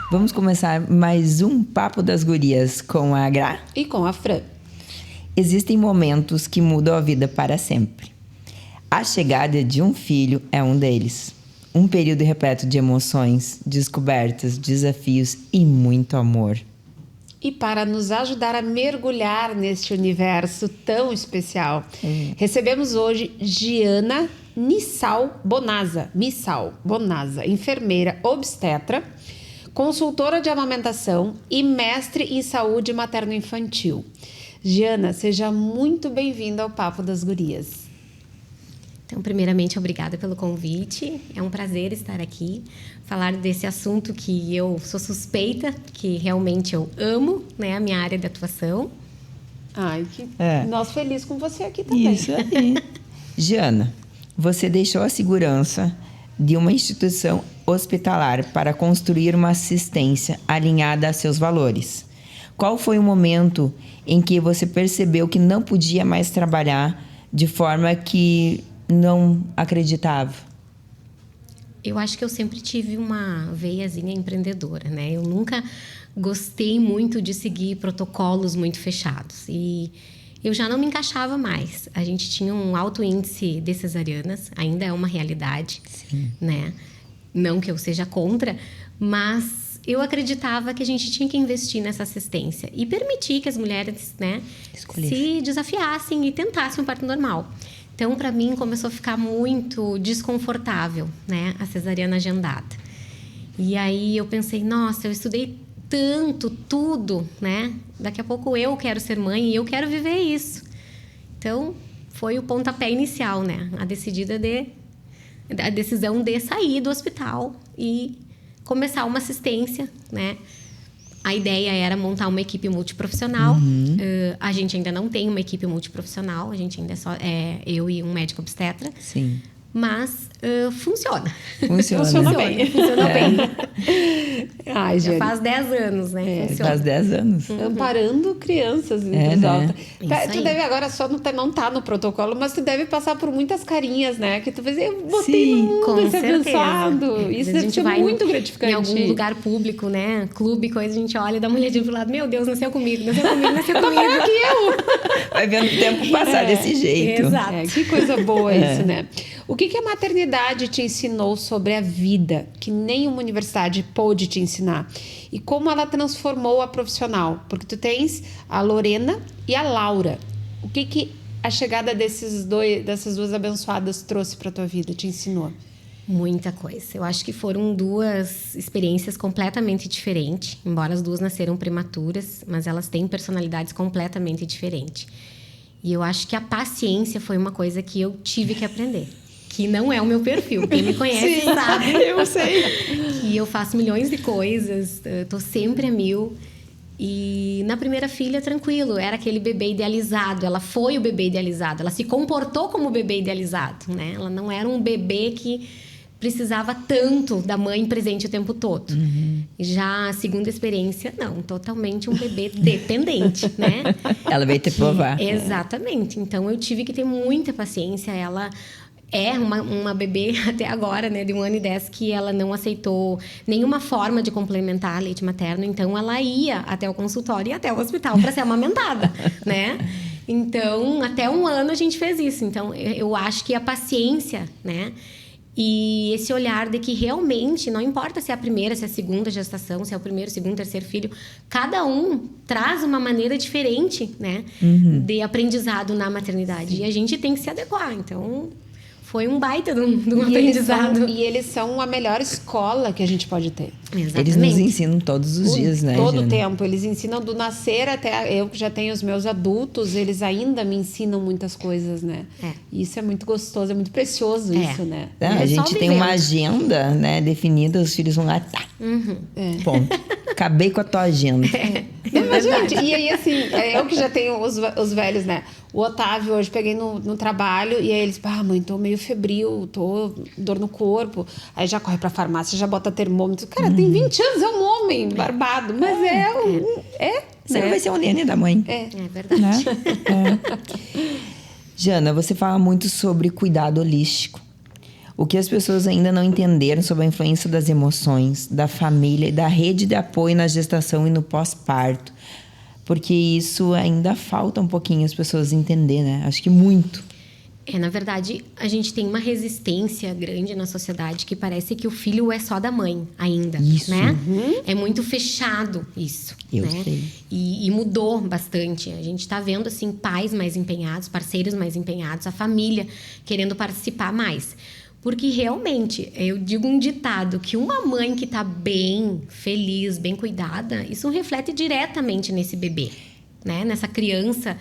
Vamos começar mais um Papo das Gurias com a Gra e com a Fran. Existem momentos que mudam a vida para sempre. A chegada de um filho é um deles. Um período repleto de emoções, descobertas, desafios e muito amor. E para nos ajudar a mergulhar neste universo tão especial, recebemos hoje Giana Missal Bonazza, enfermeira obstetra, consultora de amamentação e mestre em saúde materno-infantil. Giana, seja muito bem-vinda ao Papo das Gurias. Então, primeiramente, obrigada pelo convite. É um prazer estar aqui, falar desse assunto que eu sou suspeita, que realmente eu amo, né, a minha área de atuação. Ai, nós felizes com você aqui também. Isso aí. Giana, você deixou a segurança de uma instituição hospitalar para construir uma assistência alinhada a seus valores. Qual foi o momento em que você percebeu que não podia mais trabalhar de forma que não acreditava? Eu acho que eu sempre tive uma veiazinha empreendedora, né? Eu nunca gostei muito de seguir protocolos muito fechados. E eu já não me encaixava mais. A gente tinha um alto índice de cesarianas, ainda é uma realidade, né? Não que eu seja contra, mas eu acreditava que a gente tinha que investir nessa assistência e permitir que as mulheres, né, se desafiassem e tentassem um parto normal. Então, para mim, começou a ficar muito desconfortável, né, a cesariana agendada. E aí eu pensei, nossa, eu estudei tanto, tudo, né? Daqui a pouco eu quero ser mãe e eu quero viver isso. Então, foi o pontapé inicial, né? A decisão de sair do hospital e começar uma assistência, né? A ideia era montar uma equipe multiprofissional. A gente ainda não tem uma equipe multiprofissional, a gente ainda é só eu e um médico obstetra. Sim. Mas funciona. Funciona bem. Ai, já faz 10 anos, né? Faz 10 anos. Amparando crianças em né? alta. Tu deve agora só não tá no protocolo, mas tu deve passar por muitas carinhas, né? Que tu vai dizer, eu botei no mundo esse abençoado. Isso deve ser muito gratificante. Em algum lugar público, né? Clube, coisa, a gente olha e dá uma olhadinha pro lado. Meu Deus, nasceu comigo. Maior que eu. Vai vendo o tempo passar desse jeito. Exato. Que coisa boa isso, né? O que a maternidade te ensinou sobre a vida, que nenhuma universidade pôde te ensinar? E como ela transformou a profissional? Porque tu tens a Lorena e a Laura. O que a chegada dessas duas abençoadas trouxe para tua vida, te ensinou? Muita coisa. Eu acho que foram duas experiências completamente diferentes. Embora as duas nasceram prematuras, mas elas têm personalidades completamente diferentes. E eu acho que a paciência foi uma coisa que eu tive que aprender. Que não é o meu perfil. Quem me conhece sabe. Eu sei. Que eu faço milhões de coisas, tô sempre a mil. E na primeira filha, tranquilo, era aquele bebê idealizado. Ela foi o bebê idealizado. Ela se comportou como o bebê idealizado, né? Ela não era um bebê que precisava tanto da mãe presente o tempo todo. Já a segunda experiência, não. Totalmente um bebê dependente, né? Ela veio te provar. Exatamente. Então, eu tive que ter muita paciência. Ela é uma bebê até agora, né, de 1 ano e 10, que ela não aceitou nenhuma forma de complementar leite materno. Então, ela ia até o consultório e até o hospital para ser amamentada, né? Então, até 1 ano a gente fez isso. Então, eu acho que a paciência, né? E esse olhar de que realmente, não importa se é a primeira, se é a segunda gestação, se é o primeiro, segundo, terceiro filho, cada um traz uma maneira diferente, né, de aprendizado na maternidade. E a gente tem que se adequar. Então, foi um baita de um aprendizado. E eles são a melhor escola que a gente pode ter. Exatamente. Eles nos ensinam todos os dias, né, todo Giana? tempo. Eles ensinam do nascer até... Eu que já tenho os meus adultos, eles ainda me ensinam muitas coisas, né? Isso é muito gostoso, é muito precioso isso, né? A gente tem uma agenda, né, definida, os filhos vão lá, tá. Ponto. Acabei com a tua agenda. Mas Gente, e aí assim, eu que já tenho os velhos, né? O Otávio, hoje peguei no trabalho e aí eles, mãe, tô meio febril, tô dor no corpo. Aí já corre pra farmácia, já bota termômetro. Cara, tem 20 anos, é um homem barbado, mas Você né? vai ser o neném da mãe. É verdade. Né? Jana, você fala muito sobre cuidado holístico. O que as pessoas ainda não entenderam sobre a influência das emoções, da família e da rede de apoio na gestação e no pós-parto. Porque isso ainda falta um pouquinho as pessoas entenderem, né? Acho que muito. Na verdade, a gente tem uma resistência grande na sociedade que parece que o filho é só da mãe ainda, Isso. né? É muito fechado isso, Eu né? sei. E mudou bastante. A gente tá vendo, assim, pais mais empenhados, parceiros mais empenhados, a família querendo participar mais. Porque realmente, eu digo um ditado, que uma mãe que tá bem, feliz, bem cuidada, isso reflete diretamente nesse bebê, né? Nessa criança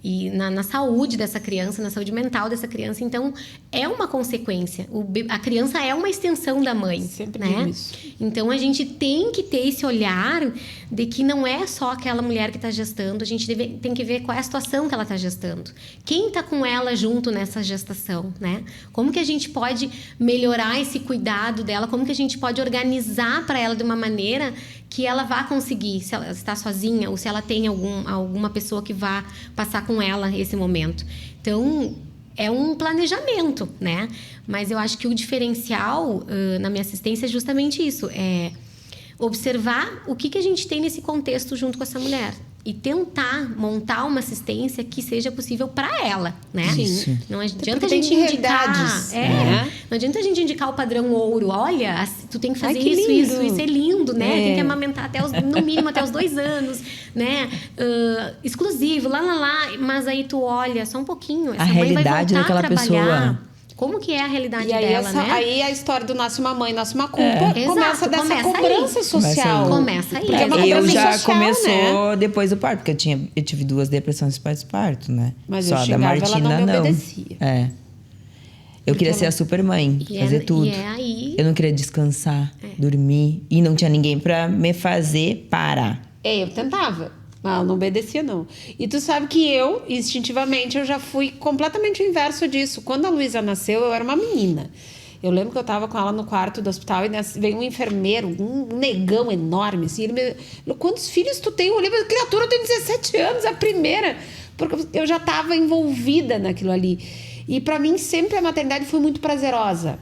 e na saúde dessa criança, na saúde mental dessa criança. Então, é uma consequência. A criança é uma extensão da mãe, Sempre né? digo isso. Então, a gente tem que ter esse olhar de que não é só aquela mulher que está gestando, a gente tem que ver qual é a situação que ela está gestando. Quem está com ela junto nessa gestação, né? Como que a gente pode melhorar esse cuidado dela? Como que a gente pode organizar para ela de uma maneira que ela vá conseguir, se ela está sozinha ou se ela tem alguma pessoa que vá passar com ela esse momento. Então, é um planejamento, né? Mas eu acho que o diferencial na minha assistência é justamente isso, é observar o que a gente tem nesse contexto junto com essa mulher e tentar montar uma assistência que seja possível para ela, né? Isso. Não adianta porque a gente tem indicar, realidades, né? não adianta a gente indicar o padrão ouro. Olha, tu tem que fazer que isso, lindo. isso é lindo, né? Tem que amamentar no mínimo até os 2 anos, né? Exclusivo, lá. Mas aí tu olha só um pouquinho, essa A mãe vai realidade voltar a daquela trabalhar. pessoa. Como que é a realidade E aí, dela, né? aí a história do nasce uma mãe, nasce uma culpa, começa Exato, dessa começa cobrança aí. social. Começa aí. Porque é uma Eu cobrança já social, começou né? depois do parto, porque eu tive 2 depressões pós-parto, né? Mas Só eu a da xingava, ela Martina não me obedecia. É. Eu queria ser a super mãe, fazer tudo. E é aí... Eu não queria descansar, dormir. E não tinha ninguém pra me fazer parar. Eu tentava. Mas ela não obedecia, não. E tu sabe que eu, instintivamente, eu já fui completamente o inverso disso. Quando a Luísa nasceu, eu era uma menina. Eu lembro que eu tava com ela no quarto do hospital e veio um enfermeiro, um negão enorme, assim. Ele me... Quantos filhos tu tem? Eu olhei, mas criatura, eu tenho 17 anos, a primeira. Porque eu já tava envolvida naquilo ali. E pra mim, sempre a maternidade foi muito prazerosa.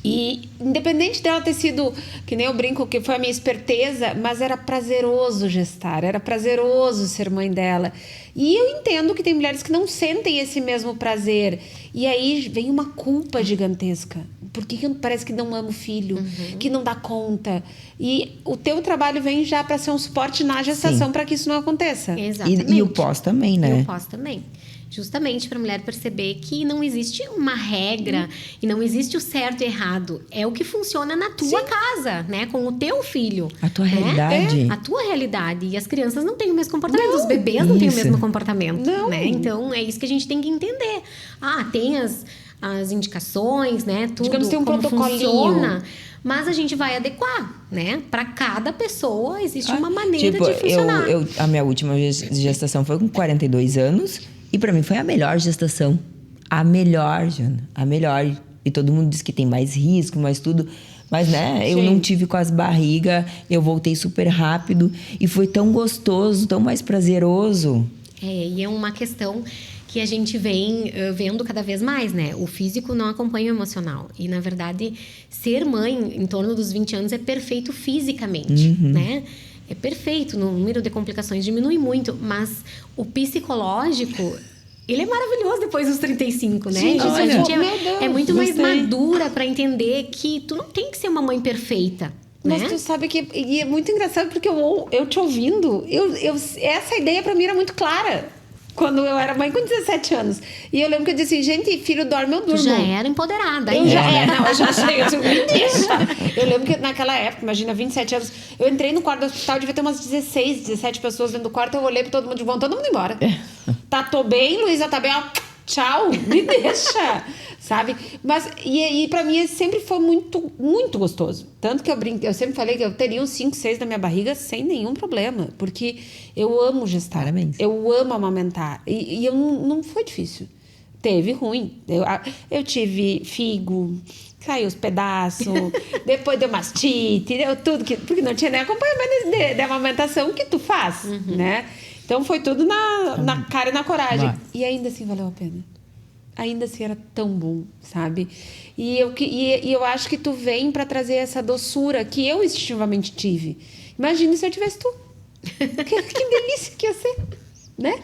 E independente dela ter sido, que nem eu brinco, que foi a minha esperteza, mas era prazeroso gestar, era prazeroso ser mãe dela. E eu entendo que tem mulheres que não sentem esse mesmo prazer. E aí vem uma culpa gigantesca. Por que parece que não ama o filho, que não dá conta? E o teu trabalho vem já para ser um suporte na gestação para que isso não aconteça. Exatamente. E o pós também, né? E o pós também. Justamente para a mulher perceber que não existe uma regra e não existe o certo e errado. É o que funciona na tua casa, né? Com o teu filho. A tua né? realidade. A tua realidade. E as crianças não têm o mesmo comportamento. Os bebês não têm o Isso. mesmo comportamento. Não. Né? Então, é isso que a gente tem que entender. Tem as indicações, né? Tudo, Digamos, tem um como protocolinho. funciona. Mas a gente vai adequar, né? Para cada pessoa existe uma maneira Tipo, de funcionar. a minha última gestação foi com 42 anos. E pra mim foi a melhor gestação. A melhor, Jana. A melhor. E todo mundo diz que tem mais risco, mais tudo. Mas, né, eu não tive quase barriga. Eu voltei super rápido. E foi tão gostoso, tão mais prazeroso. E é uma questão que a gente vem vendo cada vez mais, né? O físico não acompanha o emocional. E, na verdade, ser mãe em torno dos 20 anos é perfeito fisicamente, né? É perfeito, o número de complicações diminui muito, mas o psicológico, ele é maravilhoso depois dos 35, né? Gente, a gente meu Deus, é muito mais gostei. madura para entender que tu não tem que ser uma mãe perfeita, Mas né? tu sabe que... E é muito engraçado porque eu te ouvindo, essa ideia pra mim era muito clara. Quando eu era mãe com 17 anos. E eu lembro que eu disse assim, gente, filho dorme, eu durmo. Tu já era empoderada Eu ainda. eu já sei, eu disse, me deixa. Eu lembro que naquela época, imagina, 27 anos, eu entrei no quarto do hospital, devia ter umas 16, 17 pessoas dentro do quarto, eu olhei pra todo mundo, vão todo mundo embora. Tá, tô bem, Luísa tá bem, ó, Tchau, me deixa, sabe? Mas, e pra mim, sempre foi muito, muito gostoso. Tanto que eu sempre falei que eu teria uns 5, 6 na minha barriga sem nenhum problema. Porque eu amo gestar. Parabéns. Eu amo amamentar. E eu não foi difícil. Teve ruim. Eu tive figo, caiu os pedaços, depois deu mastite, deu tudo. Porque não tinha nem acompanhamento de amamentação que tu faz, né? Então foi tudo na cara e na coragem. Vai. E ainda assim valeu a pena. Ainda assim era tão bom, sabe? E eu acho que tu vem pra trazer essa doçura que eu instintivamente tive. Imagina se eu tivesse tu. Que delícia que ia ser, né?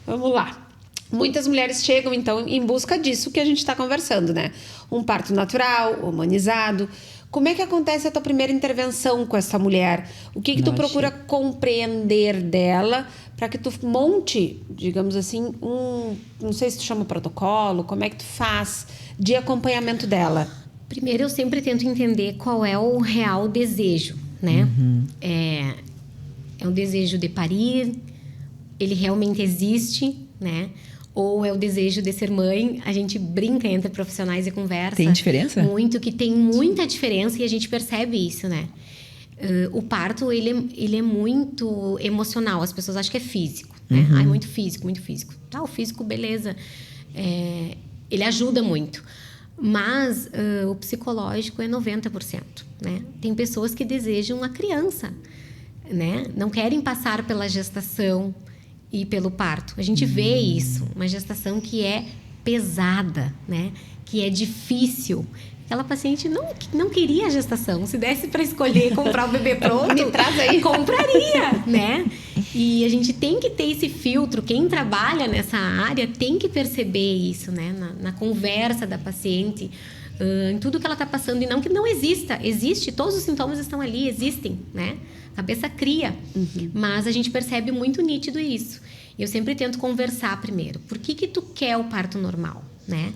Vamos lá. Muitas mulheres chegam, então, em busca disso que a gente está conversando, né? Um parto natural, humanizado. Como é que acontece a tua primeira intervenção com essa mulher? O que tu procura compreender dela para que tu monte, digamos assim, não sei se tu chama protocolo, como é que tu faz de acompanhamento dela? Primeiro, eu sempre tento entender qual é o real desejo, né? É um desejo de parir, ele realmente existe, né? Ou é o desejo de ser mãe. A gente brinca entre profissionais e conversa. Tem diferença? Muito, que tem muita diferença e a gente percebe isso, né? O parto, ele é muito emocional. As pessoas acham que é físico, né? É muito físico, muito físico. Tá, o físico, beleza. Ele ajuda muito. Mas o psicológico é 90%, né? Tem pessoas que desejam a criança, né? Não querem passar pela gestação e pelo parto. A gente vê isso, uma gestação que é pesada, né? Que é difícil. Aquela paciente não queria a gestação. Se desse para escolher comprar o bebê pronto, me traz aí, compraria, né? E a gente tem que ter esse filtro. Quem trabalha nessa área tem que perceber isso, né? Na conversa da paciente, em tudo que ela está passando. E não que não exista. Existe, todos os sintomas estão ali, existem, né? A cabeça cria. Mas a gente percebe muito nítido isso. Eu sempre tento conversar primeiro. Por que tu quer o parto normal, né?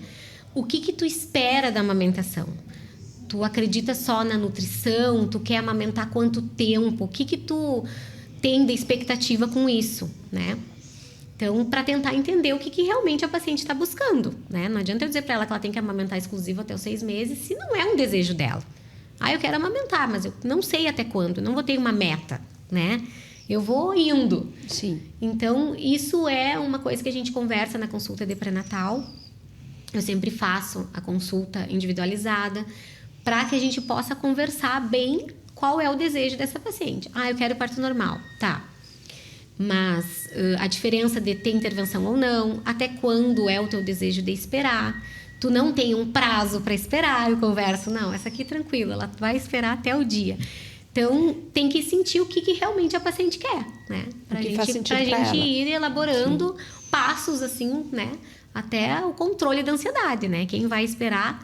O que tu espera da amamentação? Tu acredita só na nutrição? Tu quer amamentar quanto tempo? O que tu tem de expectativa com isso, né? Então, para tentar entender o que realmente a paciente está buscando, né? Não adianta eu dizer para ela que ela tem que amamentar exclusivo até os 6 meses, se não é um desejo dela. Eu quero amamentar, mas eu não sei até quando, não vou ter uma meta, né? Eu vou indo. Sim. Então, isso é uma coisa que a gente conversa na consulta de pré-natal. Eu sempre faço a consulta individualizada para que a gente possa conversar bem qual é o desejo dessa paciente. Eu quero parto normal, tá. Mas a diferença de ter intervenção ou não, até quando é o teu desejo de esperar. Tu não tem um prazo para esperar, eu converso. Não, essa aqui tranquila, ela vai esperar até o dia. Então, tem que sentir o que realmente a paciente quer, né? Pra gente ir elaborando passos, assim, né? Até o controle da ansiedade, né? Quem vai esperar...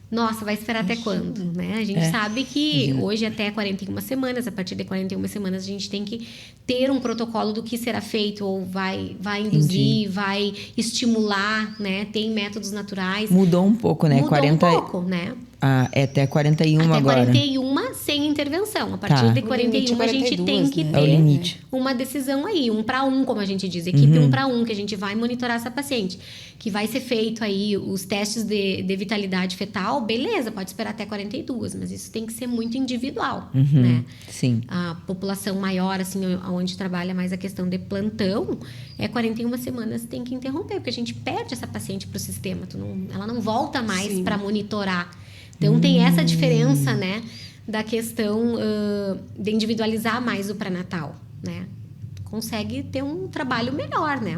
Nossa, vai esperar até quando, né? A gente sabe que hoje até 41 semanas, a partir de 41 semanas, a gente tem que ter um protocolo do que será feito, ou vai induzir, vai estimular, né? Tem métodos naturais. Mudou um pouco, né? Mudou um pouco, né? É até 41 até agora. Até 41 sem intervenção. A partir de 41 a gente tem que ter é o limite. Uma decisão aí, 1 para 1, como a gente diz, equipe 1 para 1, que a gente vai monitorar essa paciente. Que vai ser feito aí os testes de vitalidade fetal, beleza, pode esperar até 42, mas isso tem que ser muito individual, né? Sim. A população maior, assim, onde trabalha mais a questão de plantão, 41 semanas tem que interromper, porque a gente perde essa paciente para o sistema, ela não volta mais para monitorar. Então, tem essa diferença, né, da questão de individualizar mais o pré-natal, né? Consegue ter um trabalho melhor, né?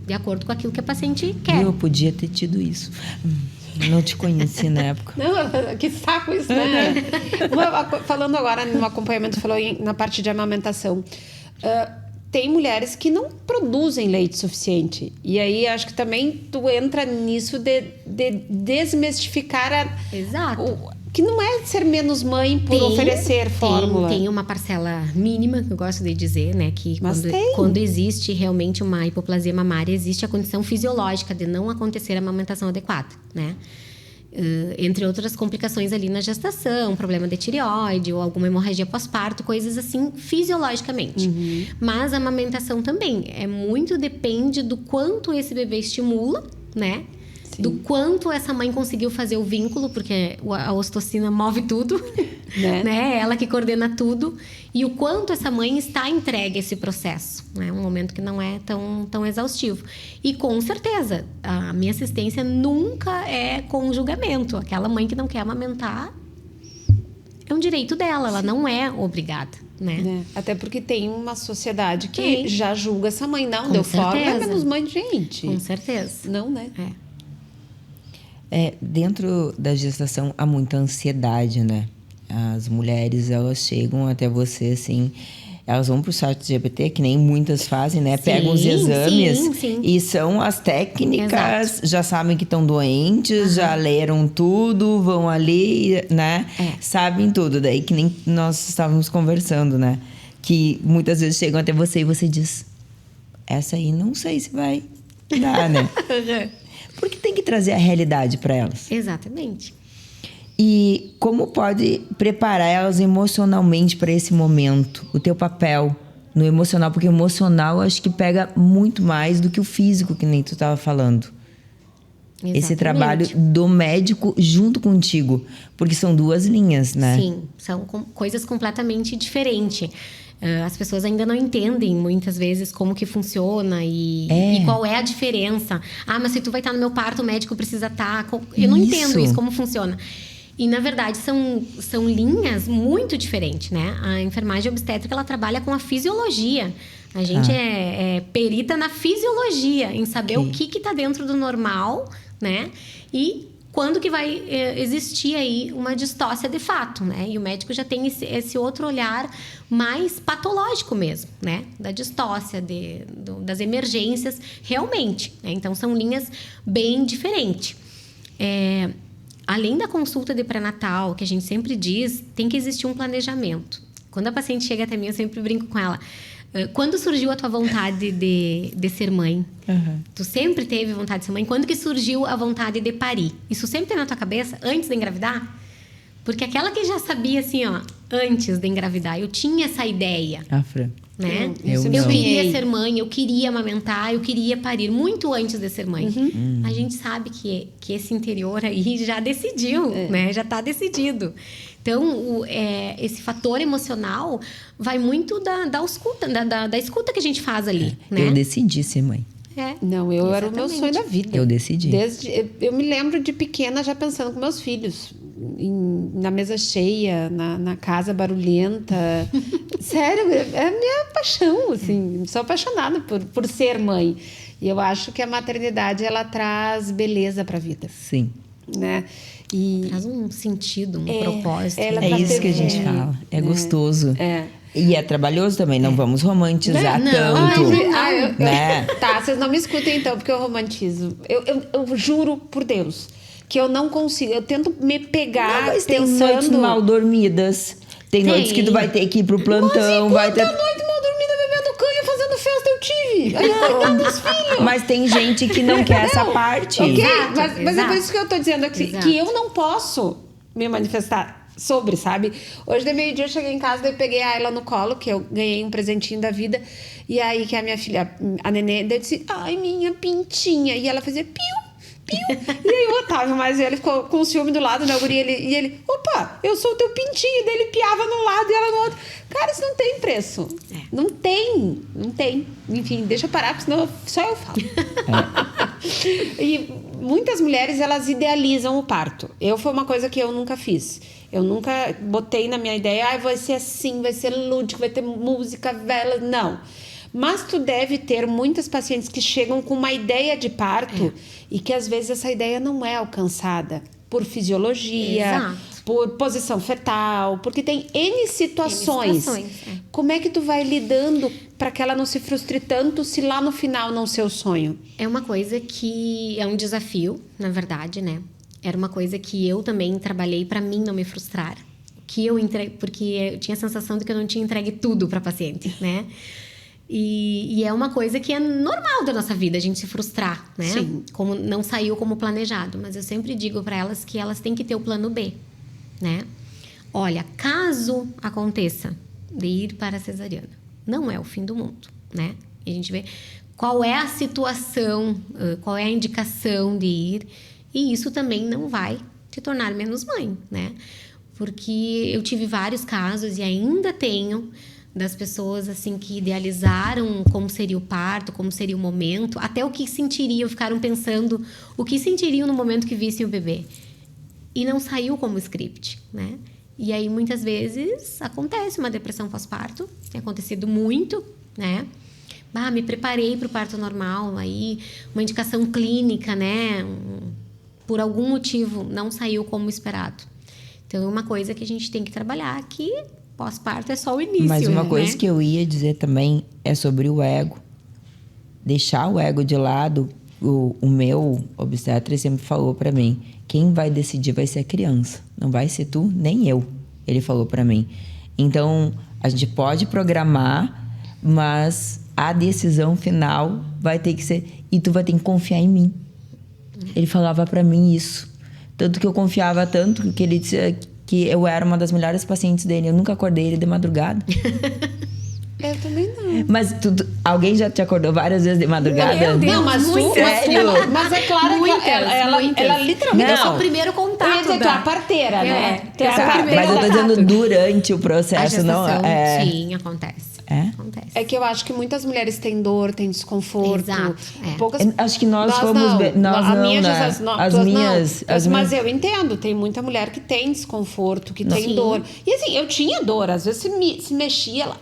De acordo com aquilo que a paciente quer. Eu podia ter tido isso. Não te conheci na época. Não, que saco isso, né? Falando agora no acompanhamento, falou na parte de amamentação. Tem mulheres que não produzem leite suficiente. E aí, acho que também tu entra nisso de desmistificar Exato. que não é ser menos mãe por oferecer fórmula. Tem uma parcela mínima, que eu gosto de dizer, né? Que Mas quando existe realmente uma hipoplasia mamária, existe a condição fisiológica de não acontecer a amamentação adequada, né? Entre outras complicações ali na gestação, problema de tireoide ou alguma hemorragia pós-parto, coisas assim, fisiologicamente. Mas a amamentação também muito depende do quanto esse bebê estimula, né? Sim. Do quanto essa mãe conseguiu fazer o vínculo, porque a ocitocina move tudo, né? Ela que coordena tudo. E o quanto essa mãe está entregue a esse processo, né? Um momento que não é tão exaustivo. E com certeza, a minha assistência nunca é com julgamento. Aquela mãe que não quer amamentar é um direito dela, ela não é obrigada. Né? Até porque tem uma sociedade que já julga essa mãe. Não, deu forma, é menos mãe de gente. Com certeza. Não, né? Dentro da gestação há muita ansiedade, né? As mulheres, elas chegam até você, assim... Elas vão pro chat GPT, que nem muitas fazem, né? Pegam os exames e são as técnicas, já sabem que estão doentes, já leram tudo, vão ali, né? Sabem tudo. Daí que nem nós estávamos conversando, né? Que muitas vezes chegam até você e você diz... Essa aí não sei se vai dar, né? Porque tem que trazer a realidade para elas. Exatamente. E como pode preparar elas emocionalmente para esse momento? O teu papel no emocional, porque o emocional eu acho que pega muito mais do que o físico, que nem tu estava falando. Exatamente. Esse trabalho do médico junto contigo, porque são duas linhas, né? Sim, são coisas completamente diferentes. As pessoas ainda não entendem muitas vezes como que funciona e qual é a diferença. Mas se tu vai estar no meu parto, o médico precisa estar... Eu não entendo isso, como funciona. E, na verdade, são linhas muito diferentes, né? A enfermagem obstétrica, ela trabalha com a fisiologia. A gente é perita na fisiologia, em saber o que está dentro do normal, né? E quando que vai existir aí uma distócia de fato, né? E o médico já tem esse outro olhar mais patológico mesmo, né? Da distócia, das emergências, realmente. Né? Então, são linhas bem diferentes. Além da consulta de pré-natal, que a gente sempre diz, tem que existir um planejamento. Quando a paciente chega até mim, eu sempre brinco com ela. Quando surgiu a tua vontade de ser mãe? Tu sempre teve vontade de ser mãe? Quando que surgiu a vontade de parir? Isso sempre tem na tua cabeça antes de engravidar? Porque aquela que já sabia, assim, ó, antes de engravidar, eu tinha essa ideia. Fran. Né? Eu queria ser mãe, eu queria amamentar, eu queria parir muito antes de ser mãe. A gente sabe que esse interior aí já decidiu, né? Já está decidido. Então, esse fator emocional vai muito da escuta, da escuta que a gente faz ali. Né? Eu decidi ser mãe. Não, era o meu sonho da vida. Eu decidi. Eu me lembro de pequena já pensando com meus filhos. Na mesa cheia, na casa barulhenta. Sério, é a minha paixão, assim. Sou apaixonada por ser mãe. E eu acho que a maternidade, ela traz beleza para a vida. Sim. Né? Traz um sentido, um propósito. É isso que a gente fala. É gostoso. E é trabalhoso também, não vamos romantizar tanto. Né? Tá, vocês não me escutem então, porque eu romantizo. Eu juro por Deus que eu não consigo. Eu tento me pegar mas pensando... tem noites mal dormidas. Tem noites que tu vai ter que ir pro plantão. Mas noite mal dormida, bebendo canha, fazendo festa, eu tive. Aí dos filhos. Mas tem gente que não quer essa parte. Ok, Exato, mas é por isso que eu tô dizendo aqui, que eu não posso me manifestar sobre, sabe? Hoje de meio-dia eu cheguei em casa, daí peguei a Ayla no colo, que eu ganhei um presentinho da vida. E aí que a minha filha, a Nenê, daí disse, ai, minha pintinha. E ela fazia piu. E aí o Otávio mais velho ficou com o ciúme do lado, né, o guri, e ele, opa, eu sou o teu pintinho, daí ele piava num lado e ela no outro. Cara, isso não tem preço. Não tem. Enfim, deixa eu parar, porque senão só eu falo. E muitas mulheres, elas idealizam o parto. Foi uma coisa que eu nunca fiz. Eu nunca botei na minha ideia, vai ser assim, vai ser lúdico, vai ter música, vela, não. Mas tu deve ter muitas pacientes que chegam com uma ideia de parto e que às vezes essa ideia não é alcançada por fisiologia, por posição fetal, porque tem N situações. Como é que tu vai lidando para que ela não se frustre tanto se lá no final não ser o sonho? É uma coisa que é um desafio, na verdade, né? Era uma coisa que eu também trabalhei para mim não me frustrar. Porque eu tinha a sensação de que eu não tinha entregue tudo para paciente, né? E é uma coisa que é normal da nossa vida, a gente se frustrar, né? Sim. Como não saiu como planejado. Mas eu sempre digo para elas que elas têm que ter o plano B, né? Olha, caso aconteça de ir para a cesariana, não é o fim do mundo, né? E a gente vê qual é a situação, qual é a indicação de ir. E isso também não vai te tornar menos mãe, né? Porque eu tive vários casos e ainda tenho das pessoas assim que idealizaram como seria o parto, como seria o momento, até o que sentiriam, ficaram pensando o que sentiriam no momento que vissem o bebê. E não saiu como script, né? E aí muitas vezes acontece uma depressão pós-parto, tem acontecido muito, né? Me preparei para o parto normal, aí uma indicação clínica, né? Por algum motivo não saiu como esperado. Então é uma coisa que a gente tem que trabalhar, que pós-parto é só o início. Mas uma coisa né? que eu ia dizer também é sobre o ego. Deixar o ego de lado. O meu obstetra sempre falou pra mim: quem vai decidir vai ser a criança. Não vai ser tu, nem eu. Ele falou pra mim. Então, a gente pode programar, mas a decisão final vai ter que ser... E tu vai ter que confiar em mim. Ele falava pra mim isso. Tanto que eu confiava tanto que ele disse que eu era uma das melhores pacientes dele. Eu nunca acordei ele de madrugada. Eu também não. Mas alguém já te acordou várias vezes de madrugada? Meu Deus, Não, mas sério? Mas é claro Muitas, que ela muitas. literalmente... Eu sou Não. o primeiro Eu ia contato dizer, tu é a parteira, né? Tu é a eu sou o Tá, primeiro mas eu tô contato. dizendo durante o A processo, não gestação, é? sim, acontece. É? Acontece. É que eu acho que muitas mulheres têm dor, têm desconforto. Exato, é. Poucas... Acho que nós fomos não. nós A não, minha né? gestação- não, As tuas minhas- não. as Mas minhas- eu entendo, tem muita mulher que tem desconforto, que tem Sim. dor. E assim, eu tinha dor, às vezes se mexia, ela...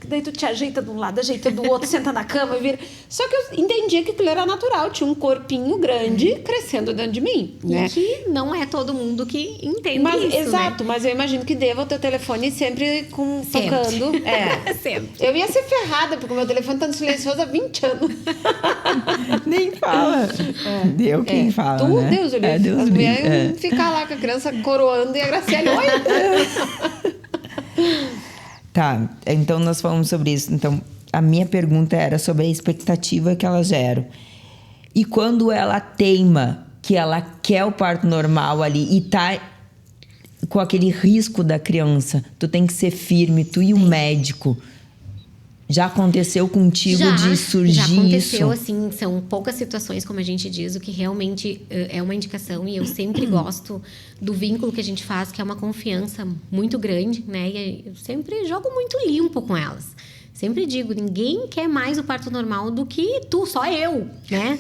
Daí tu te ajeita de um lado, ajeita do outro, senta na cama e vira. Só que eu entendia que aquilo era natural. Tinha um corpinho grande crescendo dentro de mim, né? E que não é todo mundo que entende Mas, isso, exato, mas eu imagino que deva o teu telefone sempre Sempre. tocando. né? Sempre. Eu ia ser ferrada, porque o meu telefone tá no silencioso há 20 anos. Nem fala. Deu quem fala, Tu, né? Deus, eu É, Deus as me- mulheres é. iam ficar lá com a criança coroando e a Graciele, oi! Tá, então nós falamos sobre isso. Então, a minha pergunta era sobre a expectativa que elas geram. E quando ela teima que ela quer o parto normal ali e tá com aquele risco da criança, tu tem que ser firme, tu e o médico. Já aconteceu contigo de surgir já aconteceu, isso? assim, são poucas situações, como a gente diz, o que realmente é uma indicação. E eu sempre gosto do vínculo que a gente faz, que é uma confiança muito grande, né? E eu sempre jogo muito limpo com elas. Sempre digo, ninguém quer mais o parto normal do que tu, só eu, né?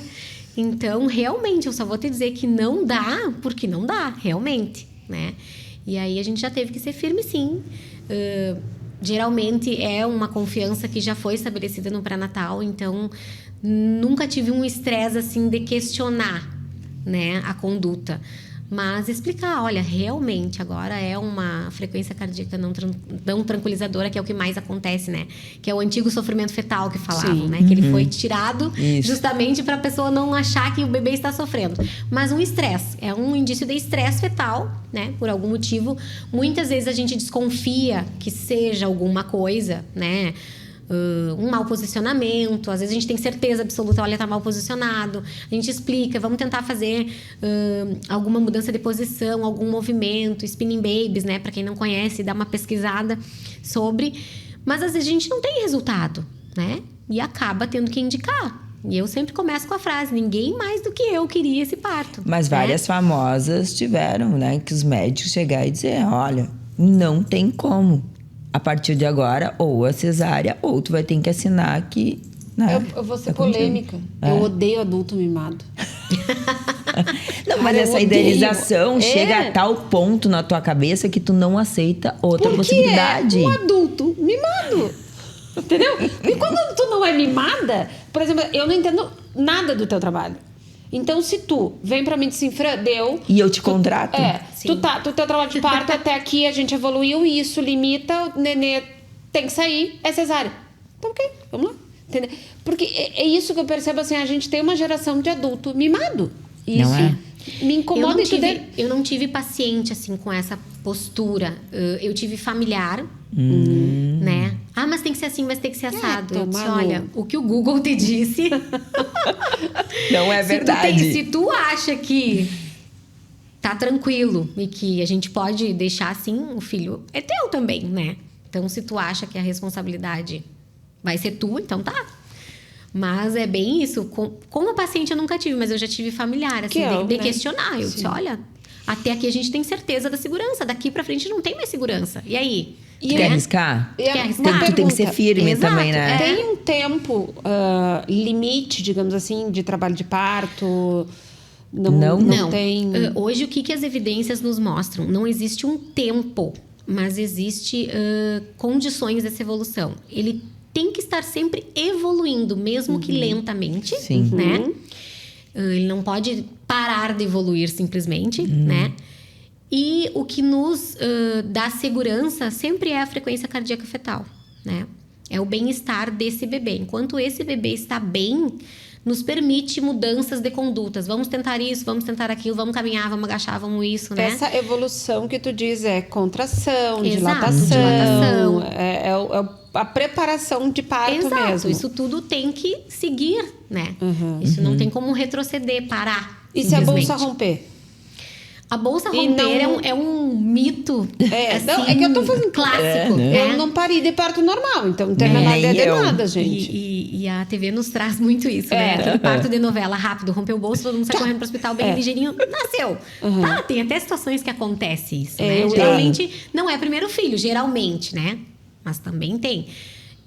Então, realmente, eu só vou te dizer que não dá, porque não dá, realmente, né? E aí, a gente já teve que ser firme, sim. Geralmente é uma confiança que já foi estabelecida no pré-natal, então nunca tive um estresse assim de questionar, né, a conduta. Mas explicar, olha, realmente agora é uma frequência cardíaca não tranquilizadora, que é o que mais acontece, né? Que é o antigo sofrimento fetal que falavam, Sim. né? Que ele foi tirado Isso. justamente para a pessoa não achar que o bebê está sofrendo. Mas um estresse, é um indício de estresse fetal, né? Por algum motivo. Muitas vezes a gente desconfia que seja alguma coisa, né? Um mau posicionamento, às vezes a gente tem certeza absoluta, olha, tá mal posicionado, a gente explica, vamos tentar fazer alguma mudança de posição, algum movimento, spinning babies, né, para quem não conhece, dá uma pesquisada sobre, mas às vezes a gente não tem resultado, né, e acaba tendo que indicar. E eu sempre começo com a frase, ninguém mais do que eu queria esse parto. Mas né? várias famosas tiveram, né? Que os médicos chegaram e dizer, olha, não tem como. A partir de agora, ou a cesárea, ou tu vai ter que assinar que... Né, Eu vou ser tá contigo. polêmica. É. Eu odeio adulto mimado. Não, mas eu essa odeio. idealização É. chega a tal ponto na tua cabeça que tu não aceita outra Porque possibilidade. é um adulto mimado. Entendeu? E quando tu não é mimada, por exemplo, eu não entendo nada do teu trabalho. Então, se tu vem pra mim e diz assim, Fran, deu... E eu te contrato? Sim. Tu teu trabalho de parto até aqui, a gente evoluiu isso, limita, o nenê tem que sair, é cesárea. Então, ok, vamos lá. Entendeu? Porque é isso que eu percebo, assim, a gente tem uma geração de adulto mimado. E Não isso é? me incomoda e tudo. Eu não tive paciente, assim, com essa postura. Eu tive familiar, né? Ah, mas tem que ser assim, mas tem que ser assado. Eu disse, Malu. olha, o que o Google te disse... Não é verdade. Se tu acha que tá tranquilo e que a gente pode deixar assim, o filho é teu também, né? Então, se tu acha que a responsabilidade vai ser tua, então tá. Mas é bem isso. Como paciente eu nunca tive, mas eu já tive familiar, assim, de questionar. Eu disse, olha, até aqui a gente tem certeza da segurança. Daqui pra frente não tem mais segurança. E aí? Tu quer arriscar? E Quer arriscar? Tu tem que ser firme Exato, também, né? Tem um tempo limite, digamos assim, de trabalho de parto? Não tem. Hoje, o que as evidências nos mostram? Não existe um tempo, mas existe condições dessa evolução. Ele tem que estar sempre evoluindo, mesmo que lentamente, Sim. né? Ele não pode parar de evoluir simplesmente, né? E o que nos dá segurança sempre é a frequência cardíaca fetal, né? É o bem-estar desse bebê. Enquanto esse bebê está bem, nos permite mudanças de condutas. Vamos tentar isso, vamos tentar aquilo, vamos caminhar, vamos agachar, vamos isso, né? Essa evolução que tu diz é contração, Exato, dilatação. dilatação. É a preparação de parto Exato, mesmo. isso tudo tem que seguir, né? Isso não tem como retroceder, parar. E se a bolsa simplesmente. romper? A bolsa E romper não- é um mito. Assim, não, é que eu tô fazendo clássico. né? né? Eu não parei de parto normal, então não tem a menor Nem ideia de eu. nada, gente. E a TV nos traz muito isso, né? Aquele parto de novela rápido, rompeu o bolso, todo mundo sai correndo pro hospital bem ligeirinho, nasceu. Tá, tem até situações que acontece isso, né? eu Geralmente não é primeiro filho, geralmente, né? Mas também tem.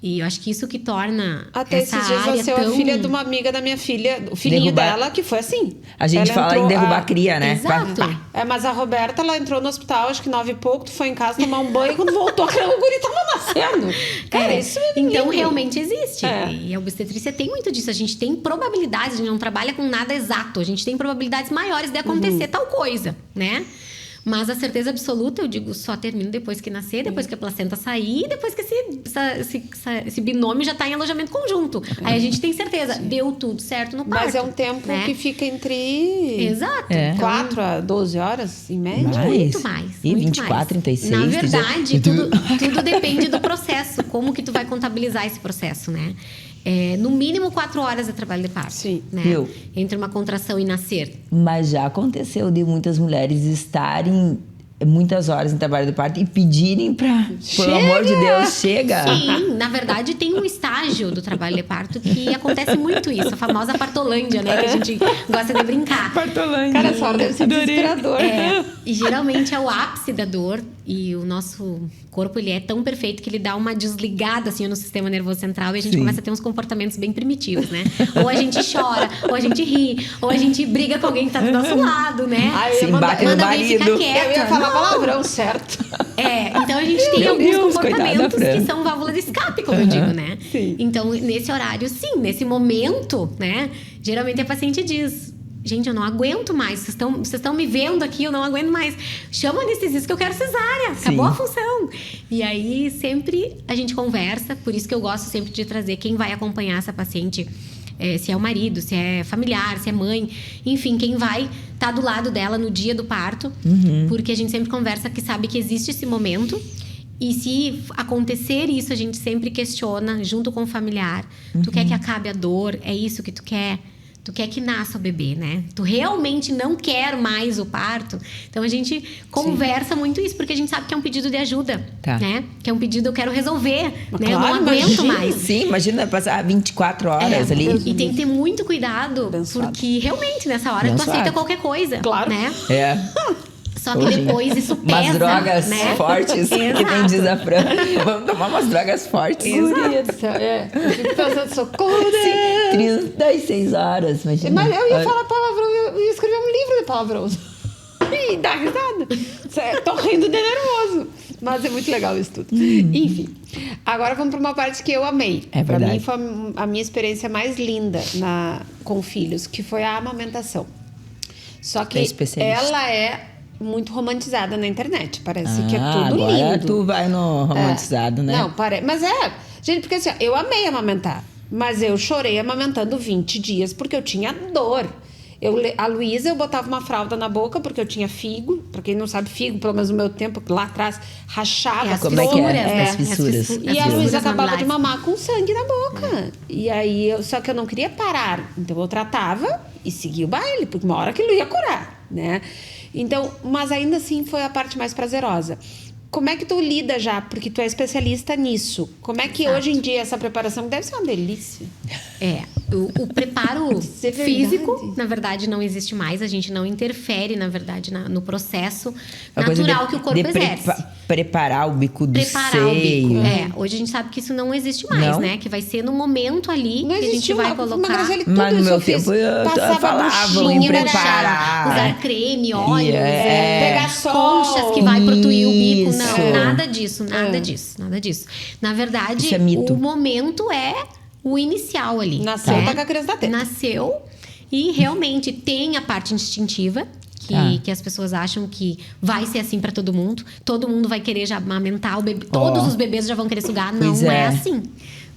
E eu acho que isso que torna Até essa esses dias área nasceu tão... a filha de uma amiga da minha filha, o filhinho Derrubar- dela, que foi assim. A gente Ela fala entrou- em derrubar cria, né? Exato. Pá. Mas a Roberta, ela entrou no hospital, acho que 9 e pouco, tu foi em casa tomar um banho, quando voltou, o guri tava nascendo. Cara, isso é Então, lindo. realmente existe. É. E a obstetrícia tem muito disso. A gente tem probabilidades, a gente não trabalha com nada exato. A gente tem probabilidades maiores de acontecer tal coisa, né? Mas a certeza absoluta, eu digo, só termina depois que nascer, depois que a placenta sair, depois que esse binômio já tá em alojamento conjunto. Aí a gente tem certeza, deu tudo certo no parto. Mas é um tempo né? que fica entre Exato. É. Então, 4 a 12 horas, em média. Mais. muito mais. E muito 24, mais. 36, Na tu verdade, já- tudo depende do processo. Como que tu vai contabilizar esse processo, né? No mínimo 4 horas de trabalho de parto. Sim. Né? Viu? Entre uma contração e nascer. Mas já aconteceu de muitas mulheres estarem muitas horas em trabalho do parto e pedirem pra... Pelo amor de Deus, chega! Sim, na verdade tem um estágio do trabalho de parto que acontece muito isso. A famosa partolândia, né? Que a gente gosta de brincar. Partolândia. Cara, essa hora deve ser desesperador. E geralmente é o ápice da dor e o nosso corpo ele é tão perfeito que ele dá uma desligada assim no sistema nervoso central e a gente Sim. começa a ter uns comportamentos bem primitivos, né? Ou a gente chora, ou a gente ri, ou a gente briga com alguém que tá do nosso lado, né? Ai, eu Se ia mandar- embate no Manda alguém ficar marido. quieta. Eu ia falar Não. palavrão, certo? Então a gente tem Meu alguns Deus, coitada da comportamentos Fran. que são válvula de escape, como eu digo, né? Sim. Então, nesse horário, sim, nesse momento, né? Geralmente a paciente diz: gente, eu não aguento mais, vocês estão me vendo aqui, eu não aguento mais. Chama o anestesista que eu quero cesárea, acabou Sim. a função. E aí sempre a gente conversa, por isso que eu gosto sempre de trazer quem vai acompanhar essa paciente. Se é o marido, se é familiar, se é mãe, enfim, quem vai estar do lado dela no dia do parto, porque a gente sempre conversa que sabe que existe esse momento e se acontecer isso, a gente sempre questiona junto com o familiar. Tu quer que acabe a dor? É isso que tu quer? Tu quer que nasça o bebê, né? Tu realmente não quer mais o parto? Então a gente conversa muito isso, porque a gente sabe que é um pedido de ajuda, Tá. né? Que é um pedido, eu quero resolver, Mas né? Eu não claro, aguento imagina. mais. Sim, imagina passar 24 horas ali. E tem que ter muito cuidado, Abençoado. porque realmente nessa hora tu Abençoado. aceita qualquer coisa, Claro. né? É. Só que Hoje, depois isso pesa, umas drogas né? fortes, que nem Exato. diz a Fran. Vamos tomar umas drogas fortes. Guria do céu, Eu fico pensando, socorro, né? 36 horas, imagina. Mas eu ia falar palavrão, eu ia escrever um livro de palavrão. E dar risada. Tô rindo de nervoso. Mas é muito legal isso tudo. Enfim, agora vamos para uma parte que eu amei. É Pra verdade. mim foi a minha experiência mais linda com filhos, que foi a amamentação. Só que É especialista. ela é muito romantizada na internet. Parece que é Ah, tudo agora lindo. tu vai no romantizado, né? Não, mas gente, porque assim, ó, eu amei amamentar, mas eu chorei amamentando 20 dias porque eu tinha dor. A Luísa, eu botava uma fralda na boca, porque eu tinha figo. Pra quem não sabe, figo, pelo menos no meu tempo, lá atrás, rachava. As Como é que é? fissuras, As fissuras. E a Luísa acabava de mamar. mamar com sangue na boca. E aí, só que eu não queria parar. Então, eu tratava e seguia o baile, porque uma hora aquilo ia curar, né? Então, mas ainda assim foi a parte mais prazerosa. Como é que tu lida já? Porque tu é especialista nisso. Como é que Exato. hoje em dia essa preparação deve ser uma delícia? O preparo Isso é físico, verdade. na verdade, não existe mais. A gente não interfere, na verdade, no processo A coisa natural que o corpo exerce. Preparar o bico do Preparar o bico. seio. Hoje a gente sabe que isso não existe mais, Não? né? Que vai ser no momento ali Não que a gente existiu vai uma colocar. Graziele, tudo Mas no isso meu eu fiz. tempo eu Passava falava em buchinha, preparar. Usar creme, óleos, pegar sol. conchas que vai protuir o bico. Isso. Não, nada disso, nada disso, nada disso. Na verdade, Isso é mito. o momento é o inicial ali. Nasceu, né? tá com a criança na teta. Nasceu e realmente tem a parte instintiva. Que as pessoas acham que vai ser assim pra todo mundo. Todo mundo vai querer já amamentar o bebê. Todos os bebês já vão querer sugar. Pois Não é. é assim,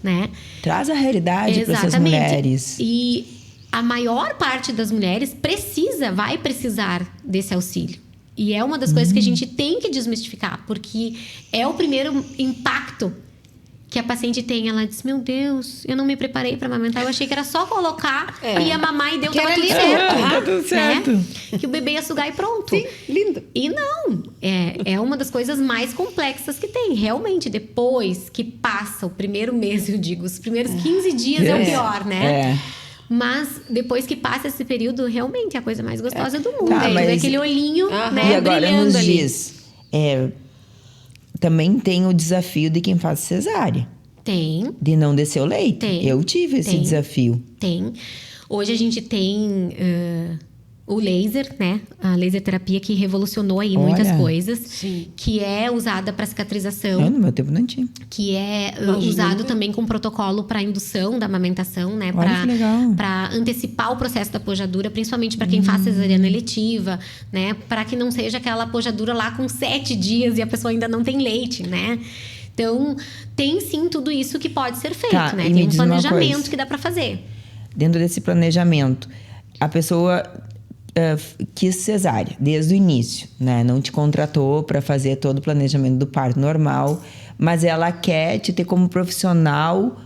né? Traz a realidade para essas mulheres. E a maior parte das mulheres vai precisar desse auxílio. E é uma das coisas que a gente tem que desmistificar, porque é o primeiro impacto que a paciente tem. Ela diz: meu Deus, eu não me preparei para amamentar, eu achei que era só colocar e ia mamar e deu, Que tava era tudo lindo. certo. Tá tudo certo. Né? Que o bebê ia sugar e pronto. Sim, lindo. E não, é uma das coisas mais complexas que tem. Realmente, depois que passa o primeiro mês, eu digo, os primeiros 15 dias é o pior, né? Mas depois que passa esse período, realmente é a coisa mais gostosa do mundo. Tá, Aí mas- vê aquele olhinho, né, E agora brilhando nos ali. diz, também tem o desafio de quem faz cesárea, Tem, de não descer o leite. Tem. Eu tive esse Tem. desafio. tem. Hoje a gente tem o laser, né? A laser terapia que revolucionou aí muitas Olha. coisas. Sim. Que é usada para cicatrização. Eu, no meu tempo não tinha. Que é Imagina. usado também com protocolo para indução da amamentação, né? Olha que legal. Para antecipar o processo da pojadura, principalmente para quem faz cesariana eletiva, né? Para que não seja aquela pojadura lá com 7 dias e a pessoa ainda não tem leite, né? Então, tem sim tudo isso que pode ser feito, Tá, né? e me Tem um diz uma planejamento coisa. que dá para fazer. Dentro desse planejamento, a pessoa quis cesárea desde o início, né? Não te contratou para fazer todo o planejamento do parto normal, mas ela quer te ter como profissional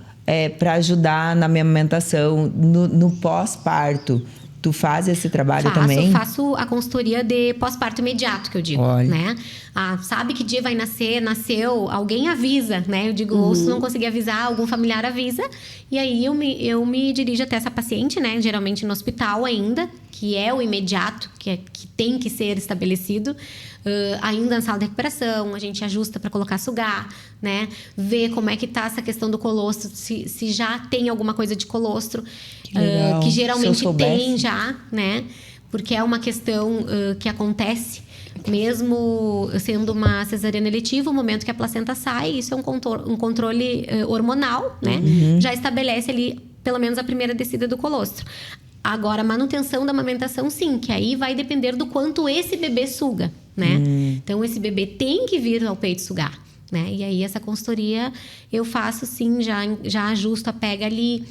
para ajudar na amamentação, no pós-parto. Tu faz esse trabalho também? Faço a consultoria de pós-parto imediato, que eu digo, Olha. né? Sabe que dia vai nascer, nasceu, alguém avisa, né? Eu digo, ou se não conseguir avisar, algum familiar avisa. E aí eu me dirijo até essa paciente, né? Geralmente no hospital ainda, que é o imediato, que tem que ser estabelecido. Ainda na sala de recuperação, a gente ajusta para colocar sugar, né? Ver como é que tá essa questão do colostro, se já tem alguma coisa de colostro. Que legal. Que Se eu geralmente soubesse. tem já, né? Porque é uma questão que acontece mesmo sendo uma cesariana eletiva, o momento que a placenta sai, isso é um controle hormonal, né? Já estabelece ali pelo menos a primeira descida do colostro. Agora, a manutenção da amamentação, sim, que aí vai depender do quanto esse bebê suga, né? Então, esse bebê tem que vir ao peito sugar, né? E aí, essa consultoria eu faço, sim, já ajusto a pega ali.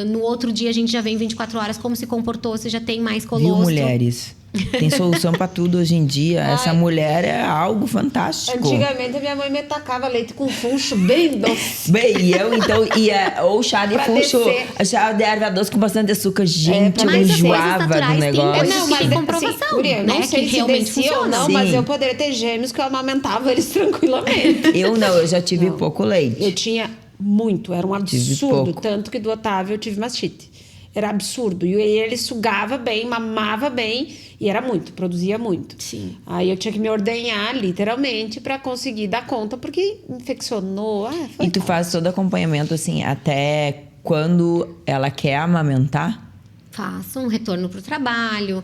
No outro dia, a gente já vem 24 horas, como se comportou, se já tem mais colostro. Viu, mulheres? Tem solução pra tudo hoje em dia. Essa mulher é algo fantástico. Antigamente, a minha mãe me tacava leite com funcho bem doce. Bem, e eu então ia ou chá de Pra funcho, descer. chá de erva doce com bastante açúcar. Gente, eu Mas as coisas enjoava do naturais têm negócio. coisas que tem comprovação, guria, eu não né? sei Que se realmente descia ou funciona. não, mas Sim. eu poderia ter gêmeos que eu amamentava eles tranquilamente. Eu não, eu já tive pouco leite. Eu tinha muito, era um Tive absurdo. pouco. Tanto que do Otávio eu tive mastite. Era absurdo. E ele sugava bem, mamava bem. E era muito, produzia muito. Sim. Aí eu tinha que me ordenhar, literalmente, pra conseguir dar conta, porque infeccionou. Foi E tu faz todo acompanhamento assim, até quando ela quer amamentar? Faça um retorno para o trabalho,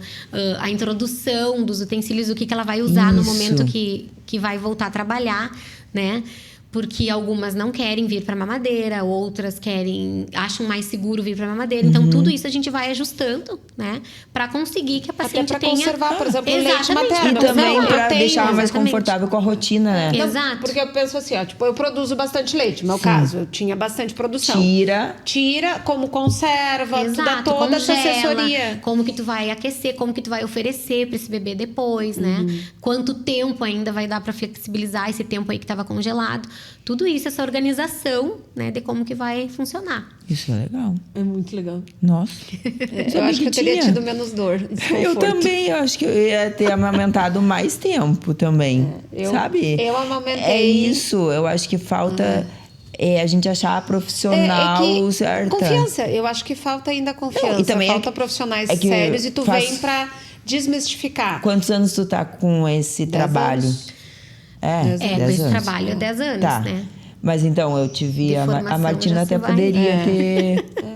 a introdução dos utensílios, o que ela vai usar no Isso. momento que vai voltar a trabalhar, né? porque algumas não querem vir para mamadeira, outras acham mais seguro vir para mamadeira. Então, tudo isso a gente vai ajustando, né? Para conseguir que a paciente Até pra tenha... conservar, por exemplo, o leite Exatamente. materno. E também Não, para eu tenho, deixar mais exatamente. confortável com a rotina, né? Não, Exato. porque eu penso assim, ó, tipo, eu produzo bastante leite, no meu caso, eu tinha bastante produção. Tira, como conserva, tu dá Exato, toda essa congela, assessoria. como que tu vai aquecer, como que tu vai oferecer para esse bebê depois, né? Quanto tempo ainda vai dar para flexibilizar esse tempo aí que estava congelado. Tudo isso, essa organização, né, de como que vai funcionar. Isso é legal. É muito legal. Nossa. Eu acho que eu teria tido menos dor. Eu também, eu acho que eu ia ter amamentado mais tempo também, sabe? Eu amamentei. É isso, eu acho que falta a gente achar a profissional certa. Confiança, eu acho que falta ainda confiança. Não, e também falta profissionais que sérios e tu vem pra desmistificar. Quantos anos tu tá com esse 10 trabalho? anos. É, 10 com esse anos. trabalho há 10 anos, Tá. né? Mas então, eu tive... De A formação Martina já até se vai. poderia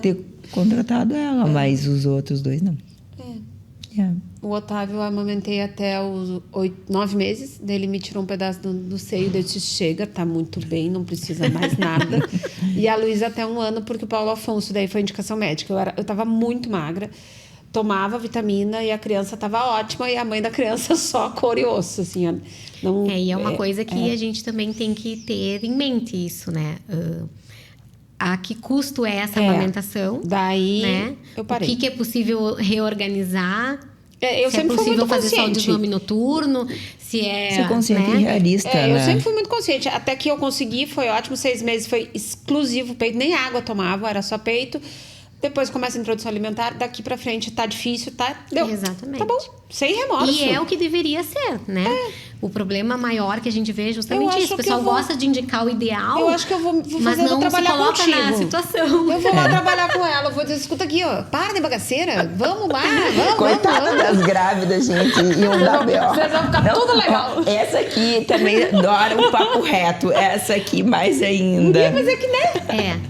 ter contratado ela, mas os outros dois não. É. O Otávio eu amamentei até os 9 meses. Daí ele me tirou um pedaço do seio. Daí eu disse, chega, tá muito bem, não precisa mais nada. E a Luísa até 1 ano, porque o Paulo Afonso daí foi indicação médica. Eu tava muito magra, tomava vitamina e a criança tava ótima. E a mãe da criança só couro e osso, assim. Não, E é uma coisa que a gente também tem que ter em mente isso, né? A que custo é essa amamentação? Daí né? eu parei. O que é possível reorganizar? Eu se é sempre fui possível muito fazer só o consciente. desmame noturno, se é... Ser consciente né? e realista, né? Eu sempre fui muito consciente. Até que eu consegui, foi ótimo. 6 meses foi exclusivo peito. Nem água tomava, era só peito. Depois começa a introdução alimentar. Daqui pra frente tá difícil, tá? Deu. Exatamente. Tá bom. Sem remorso. E é o que deveria ser, né? O problema maior que a gente vê é justamente acho isso. O que pessoal eu vou- gosta de indicar o ideal, Eu acho que eu vou mas fazer, eu vou não se trabalhar coloca contigo. na situação. Eu vou lá trabalhar com ela. Eu vou dizer, escuta aqui, ó. Para de bagaceira. Vamos lá, vamos. Coitada das grávidas, gente, iam dar B.O. Vocês vão ficar tudo legal. Ó, essa aqui também adora um papo reto. Essa aqui mais ainda. Mas é que, né?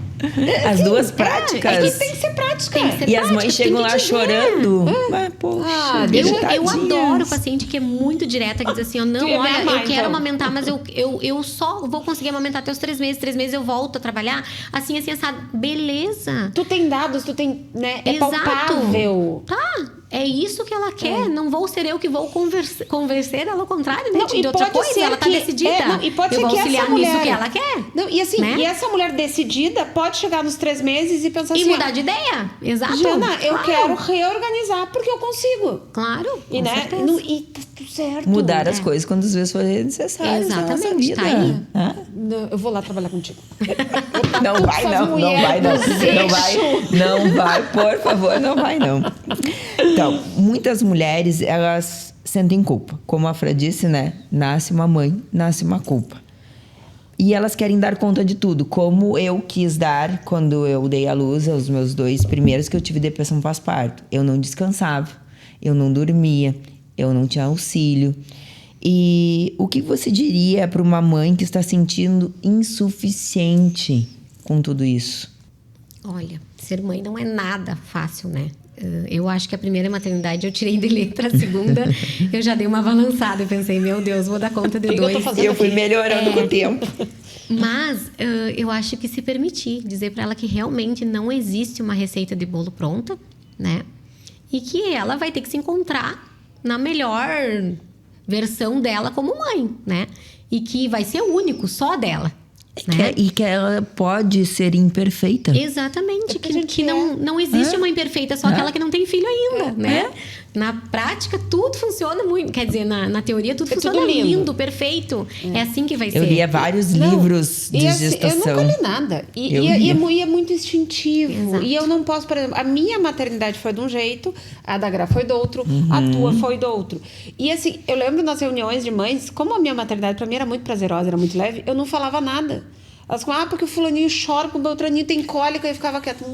As duas práticas. É que tem que ser prática. Tem que ser E as prática, mães tem chegam que lá dizer. chorando. Mas, poxa, Eu tadinhas. adoro paciente que é muito direta, que diz assim, ó, não, Tu ia me olha, amar, eu quero então. amamentar, mas eu só vou conseguir amamentar até os 3 meses. 3 meses eu volto a trabalhar. Assim, assado. Beleza. Tu tem dados, tu tem, né? É Exato. palpável. Tá, é isso que ela quer. Não vou ser eu que vou convencer ela ao contrário, né? Não, e de outra pode coisa. ser Ela tá que- decidida. e pode eu ser vou que auxiliar essa mulher... nisso que ela quer. Não, e assim, né? e essa mulher decidida pode chegar nos 3 meses e pensar E assim... mudar de ideia. Exato. Jana, eu Claro. quero reorganizar porque eu consigo. Claro, E, com né? certeza. E tá tudo certo. Mudar as coisas quando às vezes forem necessárias na nossa Exatamente, vida. tá aí. Hã? Não, eu vou lá trabalhar contigo. Não Tu vai, faz não. Não mulher vai, não. dos Não vai. eixos. Não vai, por favor, não vai, não. Então, muitas mulheres, elas sentem culpa. Como a Fra disse, né? Nasce uma mãe, nasce uma culpa. E elas querem dar conta de tudo, como eu quis dar quando eu dei à luz aos meus 2 primeiros, que eu tive depressão pós-parto. Eu não descansava, eu não dormia, eu não tinha auxílio. E o que você diria para uma mãe que está sentindo insuficiente com tudo isso? Olha, ser mãe não é nada fácil, né? Eu acho que a primeira maternidade eu tirei de letra, a segunda eu já dei uma balançada. Eu pensei, meu Deus, vou dar conta de que eu tô 2. fazendo? Eu fui melhorando com o tempo. Mas eu acho que se permitir, dizer para ela que realmente não existe uma receita de bolo pronta, né? E que ela vai ter que se encontrar na melhor versão dela como mãe, né? E que vai ser o único, só dela. Né? E que ela pode ser imperfeita. Exatamente, que a gente que não existe uma imperfeita, só aquela que não tem filho ainda, né? Na prática, tudo funciona muito. Quer dizer, na teoria, tudo funciona tudo lindo. lindo, perfeito. É assim que vai ser. Eu lia vários livros de E assim, gestação. eu nunca li nada. E é muito instintivo. Exato. E eu não posso, por exemplo, a minha maternidade foi de um jeito, a da Gra foi do outro, a tua foi do outro. E assim, eu lembro nas reuniões de mães, como a minha maternidade pra mim era muito prazerosa, era muito leve, eu não falava nada. Elas falavam, porque o fulaninho chora, porque o beltraninho tem cólica, e eu ficava quieta.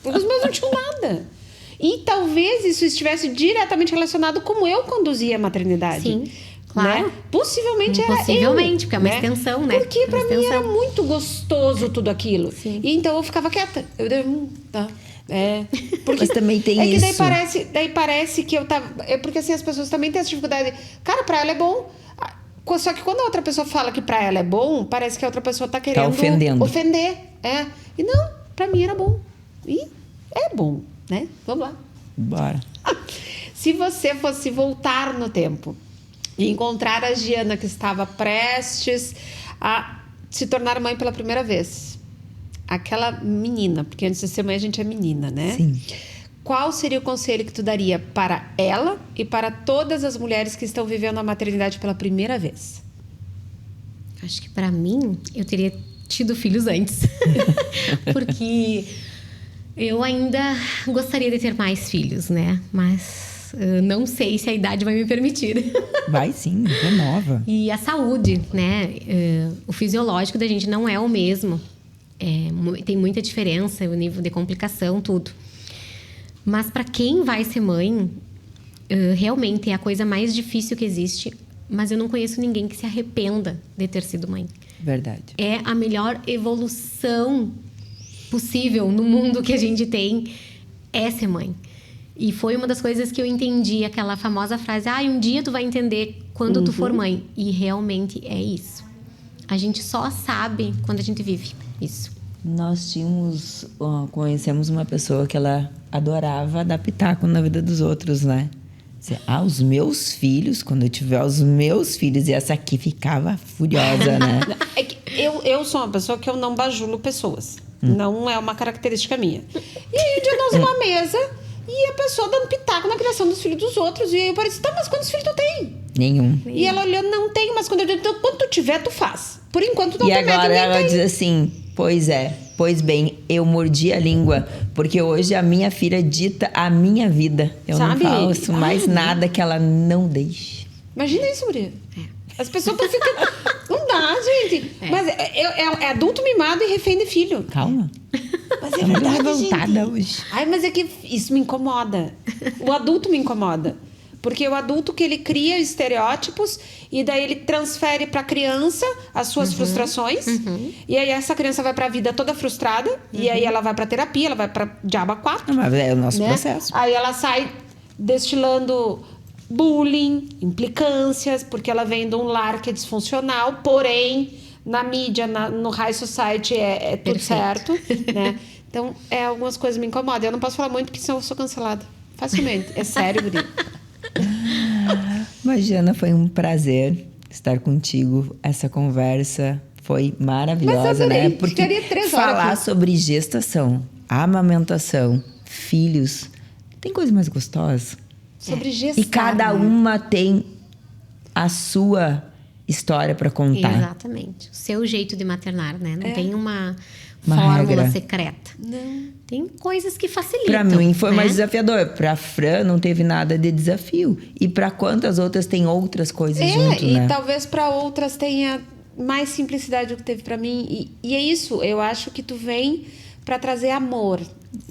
Porque os meus não tinham nada. E talvez isso estivesse diretamente relacionado com como eu conduzia a maternidade. Sim, claro. Né? Possivelmente era eu. Possivelmente, porque é uma extensão, né? Porque pra Uma mim extensão. era muito gostoso tudo aquilo. Sim. E então eu ficava quieta. Eu dei, tá. Porque Mas também tem é que isso. daí parece que eu tava... É porque assim, as pessoas também têm essa dificuldade. Cara, pra ela é bom. Só que quando a outra pessoa fala que pra ela é bom, parece que a outra pessoa tá querendo ofender. E não, pra mim era bom. E é bom, né? Vamos lá. Bora. Se você fosse voltar no tempo e encontrar a Giana que estava prestes a se tornar mãe pela primeira vez, aquela menina, porque antes de ser mãe a gente é menina, né? Sim. Qual seria o conselho que tu daria para ela e para todas as mulheres que estão vivendo a maternidade pela primeira vez? Acho que para mim, eu teria tido filhos antes. Porque eu ainda gostaria de ter mais filhos, né? Mas não sei se a idade vai me permitir. Vai sim, renova. E a saúde, né? O fisiológico da gente não é o mesmo. Tem muita diferença, o nível de complicação, tudo. Mas para quem vai ser mãe, realmente é a coisa mais difícil que existe. Mas eu não conheço ninguém que se arrependa de ter sido mãe. Verdade. É a melhor evolução possível no mundo que a gente tem, é ser mãe. E foi uma das coisas que eu entendi, aquela famosa frase, um dia tu vai entender quando tu for mãe. E realmente é isso. A gente só sabe quando a gente vive isso. Nós conhecemos uma pessoa que ela adorava dar pitaco na vida dos outros, né? Os meus filhos, quando eu tiver os meus filhos, e essa aqui ficava furiosa, né? É que eu sou uma pessoa que eu não bajulo pessoas. Não é uma característica minha. E aí, um dia nós numa mesa e a pessoa dando pitaco na criação dos filhos dos outros. E aí eu pareci, mas quantos filhos tu tem? Nenhum. E ela olhou, não tenho, mas quando eu digo, então, quando tu tiver, tu faz. Por enquanto, não tem. E agora ela diz assim, pois bem, eu mordi a língua, porque hoje a minha filha dita a minha vida. Eu não faço mais nada que ela não deixe. Imagina isso, Maria. As pessoas estão ficando... Não dá, gente. Mas é adulto mimado e refém de filho. Calma. Mas é verdade, revoltada hoje. Mas é que isso me incomoda. O adulto me incomoda. Porque o adulto que ele cria estereótipos e daí ele transfere para a criança as suas frustrações. E aí essa criança vai para a vida toda frustrada. E aí ela vai para terapia, ela vai para diaba 4. Mas é o nosso processo. Aí ela sai destilando bullying, implicâncias, porque ela vem de um lar que é disfuncional, porém na mídia, no high society é tudo certo, né? Então, algumas coisas me incomodam. Eu não posso falar muito porque senão eu sou cancelada. Facilmente. É sério, Guri. Mas, Giana, foi um prazer estar contigo. Essa conversa foi maravilhosa, né? Porque falar sobre gestação, amamentação, filhos, tem coisa mais gostosa? Sobre gestação. E cada uma tem a sua história para contar. Exatamente. O seu jeito de maternar, né? Não tem uma fórmula regra secreta. Não. Tem coisas que facilitam. Para mim foi mais desafiador. Para Fran não teve nada de desafio. E para quantas outras tem outras coisas junto, né? E talvez para outras tenha mais simplicidade do que teve para mim. E é isso. Eu acho que tu vem para trazer amor.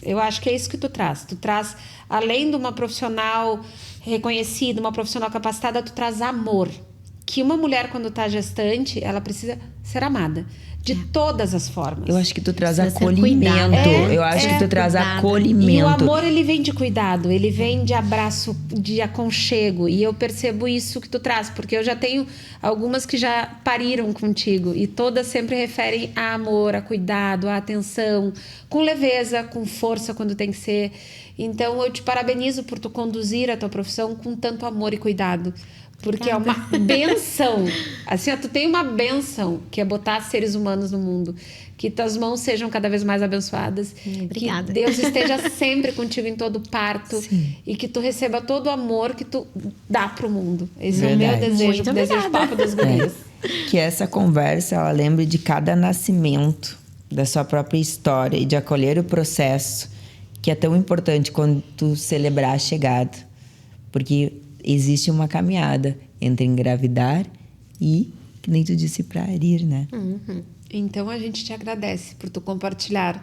Eu acho que é isso que tu traz. Tu traz, além de uma profissional reconhecida, uma profissional capacitada, tu traz amor. Que uma mulher, quando tá gestante, ela precisa ser amada. De todas as formas. Eu acho que tu traz acolhimento. Eu acho que tu traz acolhimento. E o amor, ele vem de cuidado. Ele vem de abraço, de aconchego. E eu percebo isso que tu traz. Porque eu já tenho algumas que já pariram contigo. E todas sempre referem a amor, a cuidado, a atenção. Com leveza, com força quando tem que ser. Então, eu te parabenizo por tu conduzir a tua profissão com tanto amor e cuidado. Porque é uma benção. Assim, tu tem uma benção, que é botar seres humanos no mundo. Que tuas mãos sejam cada vez mais abençoadas. Obrigada. Que Deus esteja sempre contigo em todo parto. Sim. E que tu receba todo o amor que tu dá pro mundo. Esse Verdade. é o meu desejo. Muito o desejo papo das gurias. Que essa conversa, ela lembre de cada nascimento, da sua própria história. E de acolher o processo, que é tão importante quando tu celebrar a chegada. Porque existe uma caminhada entre engravidar e, que nem tu disse, parir, né? Então, a gente te agradece por tu compartilhar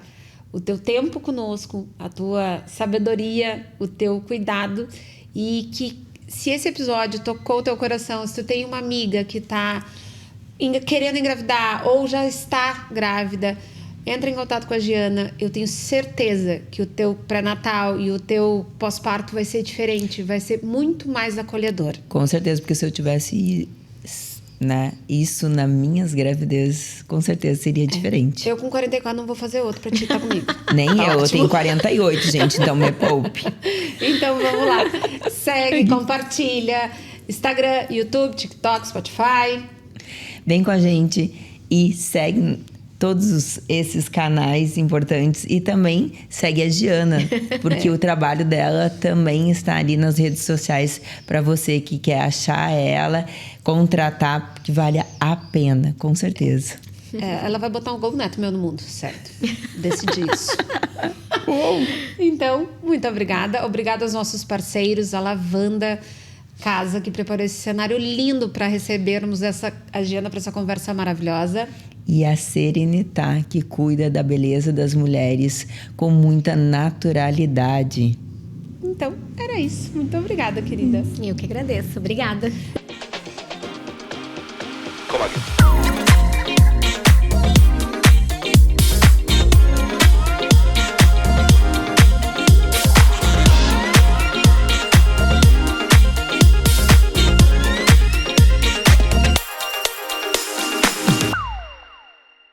o teu tempo conosco, a tua sabedoria, o teu cuidado. E que, se esse episódio tocou o teu coração, se tu tem uma amiga que está querendo engravidar ou já está grávida, entra em contato com a Giana. Eu tenho certeza que o teu pré-natal e o teu pós-parto vai ser diferente. Vai ser muito mais acolhedor. Com certeza, porque se eu tivesse né? Isso nas minhas gravidez, com certeza, seria diferente. Eu com 44 não vou fazer outro pra ti estar comigo. Nem eu tenho 48, gente, então me poupe. Então vamos lá. Segue, compartilha. Instagram, YouTube, TikTok, Spotify. Vem com a gente e segue todos esses canais importantes e também segue a Giana, porque o trabalho dela também está ali nas redes sociais para você que quer achar ela, contratar, que vale a pena, com certeza. Ela vai botar um Gol Neto meu no mundo, certo? Decidi isso. Então, muito obrigada. Obrigada aos nossos parceiros, a Lavanda Casa, que preparou esse cenário lindo para recebermos a Giana para essa conversa maravilhosa. E a Serenitá, que cuida da beleza das mulheres com muita naturalidade. Então, era isso. Muito obrigada, querida. Eu que agradeço. Obrigada. Come on.